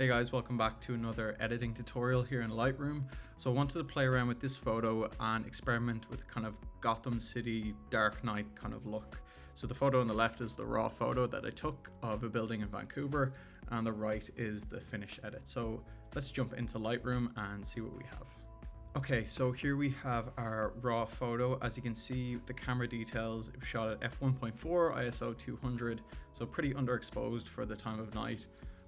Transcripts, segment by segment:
Hey guys, welcome back to another editing tutorial here in Lightroom. So I wanted to play around with this photo and experiment with kind of Gotham City Dark Knight kind of look. So the photo on the left is the raw photo that I took of a building in Vancouver, and the right is the finished edit. So let's jump into Lightroom and see what we have. Okay, so here we have our raw photo. As you can see, the camera details, it was shot at f1.4, ISO 200, so pretty underexposed for the time of night.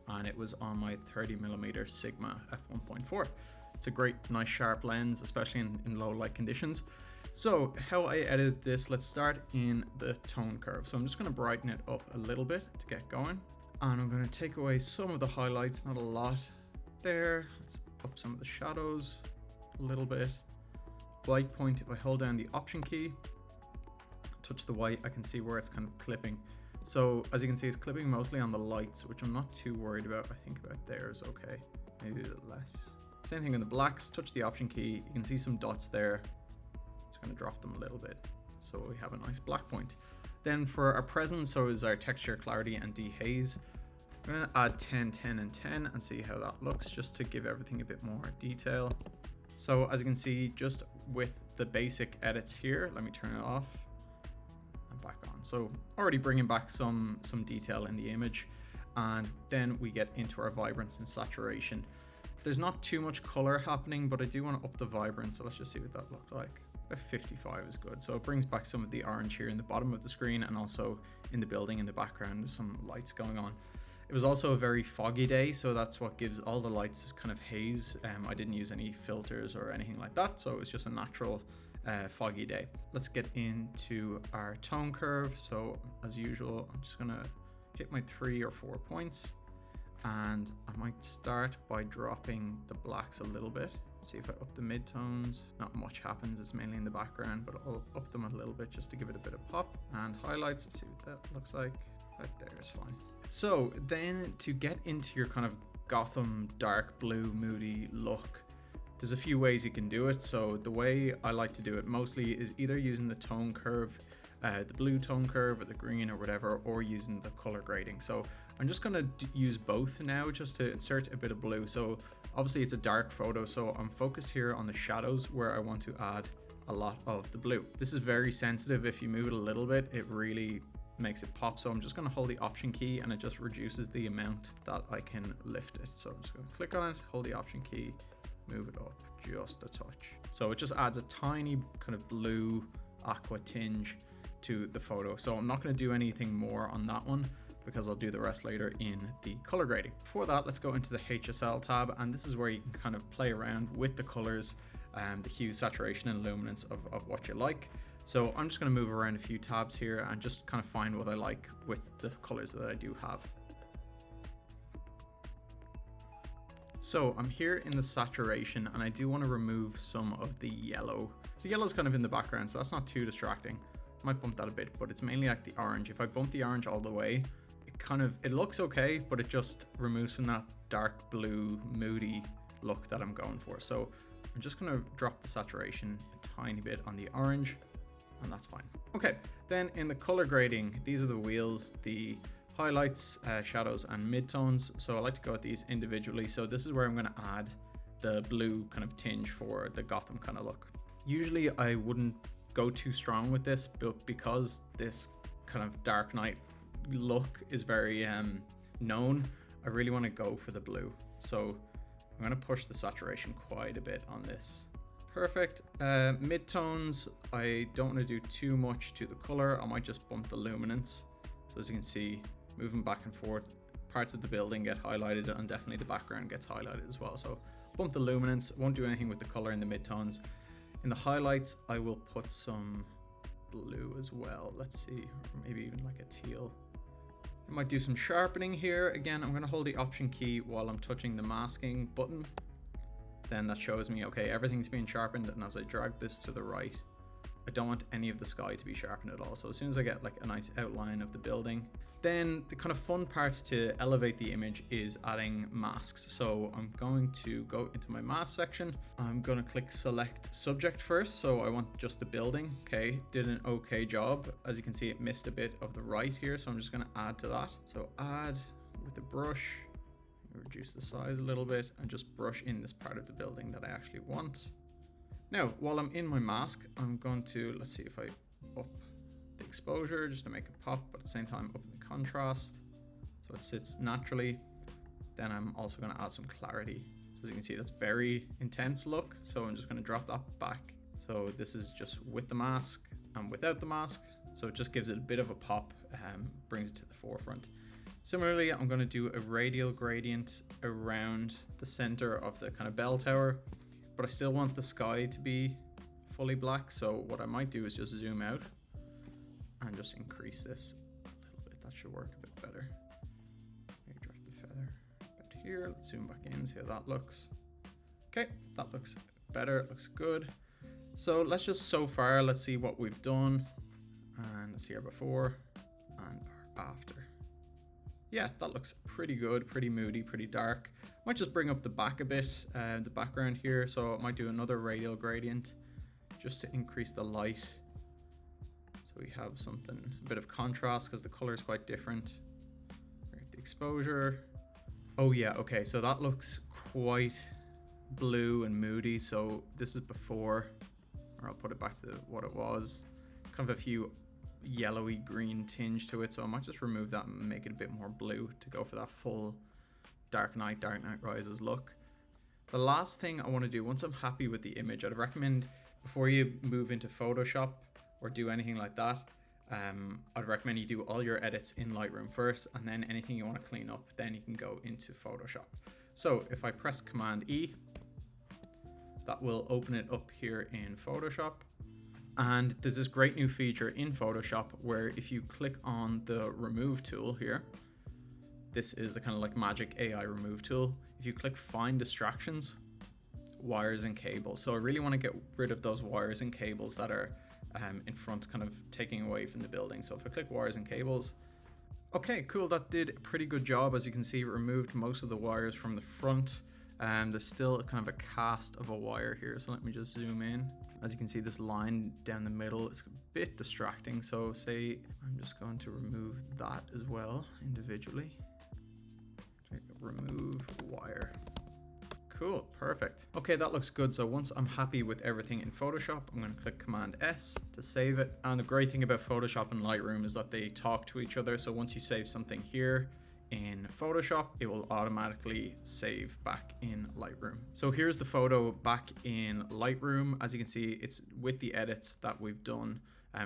And it was on my 30mm Sigma f1.4. It's a great, nice sharp lens, especially in low light conditions. So how I edited this, let's start in the tone curve. So I'm just gonna brighten it up a little bit to get going. And I'm gonna take away some of the highlights, not a lot there. Let's up some of the shadows a little bit. White point, if I hold down the Option key, touch the white, I can see where it's kind of clipping. So as you can see, it's clipping mostly on the lights, which I'm not too worried about. I think about there is okay, maybe a bit less. Same thing in the blacks, touch the Option key. You can see some dots there. Just gonna drop them a little bit so we have a nice black point. Then for our present, so is our texture, clarity, and dehaze. I'm gonna add 10, 10, and 10 and see how that looks, just to give everything a bit more detail. So as you can see, just with the basic edits here, let me turn it off. Back on. So already bringing back some detail in the image, and then we get into our vibrance and saturation. There's not too much color happening, but I do want to up the vibrance, so let's just see what that looked like. About 55 is good. So it brings back some of the orange here in the bottom of the screen, and also in the building in the background there's some lights going on. It was also a very foggy day, so that's what gives all the lights this kind of haze. I didn't use any filters or anything like that, so it was just a natural foggy day. Let's get into our tone curve. So as usual, I'm just gonna hit my 3 or 4 points, and I might start by dropping the blacks a little bit. See if I up the midtones, not much happens, it's mainly in the background, but I'll up them a little bit just to give it a bit of pop. And highlights, let's see what that looks like. Right there is fine. So then to get into your kind of Gotham dark blue moody look, there's a few ways you can do it. So the way I like to do it mostly is either using the tone curve, the blue tone curve or the green or whatever, or using the color grading. So I'm just gonna use both now just to insert a bit of blue. So obviously it's a dark photo, so I'm focused here on the shadows where I want to add a lot of the blue. This is very sensitive. If you move it a little bit, it really makes it pop. So I'm just going to hold the Option key, and it just reduces the amount that I can lift it. So I'm just going to click on it, hold the Option key, move it up just a touch. So it just adds a tiny kind of blue aqua tinge to the photo. So I'm not going to do anything more on that one because I'll do the rest later in the color grading. For that, let's go into the HSL tab, and this is where you can kind of play around with the colors, the hue, saturation, and luminance of what you like. So I'm just going to move around a few tabs here and just kind of find what I like with the colors that I do have. So I'm here in the saturation, and I do want to remove some of the yellow. So yellow is kind of in the background, so that's not too distracting. I might bump that a bit, but it's mainly like the orange. If I bump the orange all the way, it looks okay, but it just removes from that dark blue moody look that I'm going for. So I'm just going to drop the saturation a tiny bit on the orange, and that's fine. Okay, then in the color grading, these are the wheels, the highlights, shadows, and midtones. So I like to go at these individually. So this is where I'm going to add the blue kind of tinge for the Gotham kind of look. Usually I wouldn't go too strong with this, but because this kind of Dark Knight look is very known, I really want to go for the blue. So I'm going to push the saturation quite a bit on this. Perfect. Midtones, I don't want to do too much to the color. I might just bump the luminance. So as you can see, moving back and forth, parts of the building get highlighted, and definitely the background gets highlighted as well. So bump the luminance, won't do anything with the color in the midtones. In the highlights, I will put some blue as well. Let's see, or maybe even like a teal. I might do some sharpening here. Again, I'm going to hold the Option key while I'm touching the masking button. Then that shows me, okay, everything's being sharpened, and as I drag this to the right, I don't want any of the sky to be sharpened at all. So as soon as I get like a nice outline of the building, then the kind of fun part to elevate the image is adding masks. So I'm going to go into my mask section. I'm going to click select subject first. So I want just the building. Okay, did an okay job. As you can see, it missed a bit of the right here. So I'm just going to add to that. So add with the brush. Reduce the size a little bit and just brush in this part of the building that I actually want. Now, while I'm in my mask, I'm going to, let's see if I up the exposure just to make it pop, but at the same time up the contrast so it sits naturally. Then I'm also going to add some clarity. So as you can see, that's very intense look. So I'm just going to drop that back. So this is just with the mask and without the mask. So it just gives it a bit of a pop, brings it to the forefront. Similarly, I'm going to do a radial gradient around the center of the kind of bell tower, but I still want the sky to be fully black. So what I might do is just zoom out and just increase this a little bit. That should work a bit better. Maybe drop the feather about here. Let's zoom back in, see how that looks. Okay, that looks better. It looks good. So let's just, so far, let's see what we've done. And let's see our before and our after. Yeah, that looks pretty good, pretty moody, pretty dark. Might just bring up the back a bit, the background here. So I might do another radial gradient just to increase the light. So we have something, a bit of contrast because the color is quite different. Right, the exposure. Oh yeah, okay, so that looks quite blue and moody. So this is before, or I'll put it back to what it was. Kind of a few yellowy green tinge to it, so I might just remove that and make it a bit more blue to go for that full Dark Knight Rises look. The last thing I want to do, once I'm happy with the image, I'd recommend before you move into Photoshop or do anything like that, I'd recommend you do all your edits in Lightroom first, and then anything you want to clean up, then you can go into Photoshop. So if I press Command E, that will open it up here in Photoshop. And there's this great new feature in Photoshop where if you click on the remove tool here, this is the kind of like magic AI remove tool. If you click find distractions, wires and cables. So I really want to get rid of those wires and cables that are in front, kind of taking away from the building. So if I click wires and cables, okay, cool. That did a pretty good job. As you can see, it removed most of the wires from the front. There's still kind of a cast of a wire here. So let me just zoom in. As you can see, this line down the middle is a bit distracting. So say I'm just going to remove that as well individually. Remove wire. Cool, perfect. Okay, that looks good. So once I'm happy with everything in Photoshop, I'm going to click Command S to save it. And the great thing about Photoshop and Lightroom is that they talk to each other. So once you save something here in Photoshop, it will automatically save back in Lightroom. So here's the photo back in Lightroom. As you can see, it's with the edits that we've done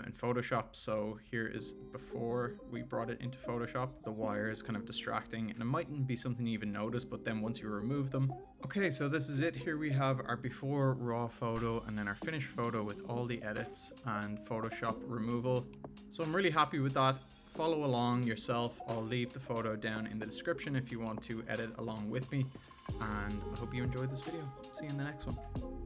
in Photoshop. So here is before we brought it into Photoshop. The wire is kind of distracting and it mightn't be something you even notice, but then once you remove them. Okay, so this is it. Here we have our before raw photo and then our finished photo with all the edits and Photoshop removal. So I'm really happy with that. Follow along yourself. I'll leave the photo down in the description if you want to edit along with me. And I hope you enjoyed this video. See you in the next one.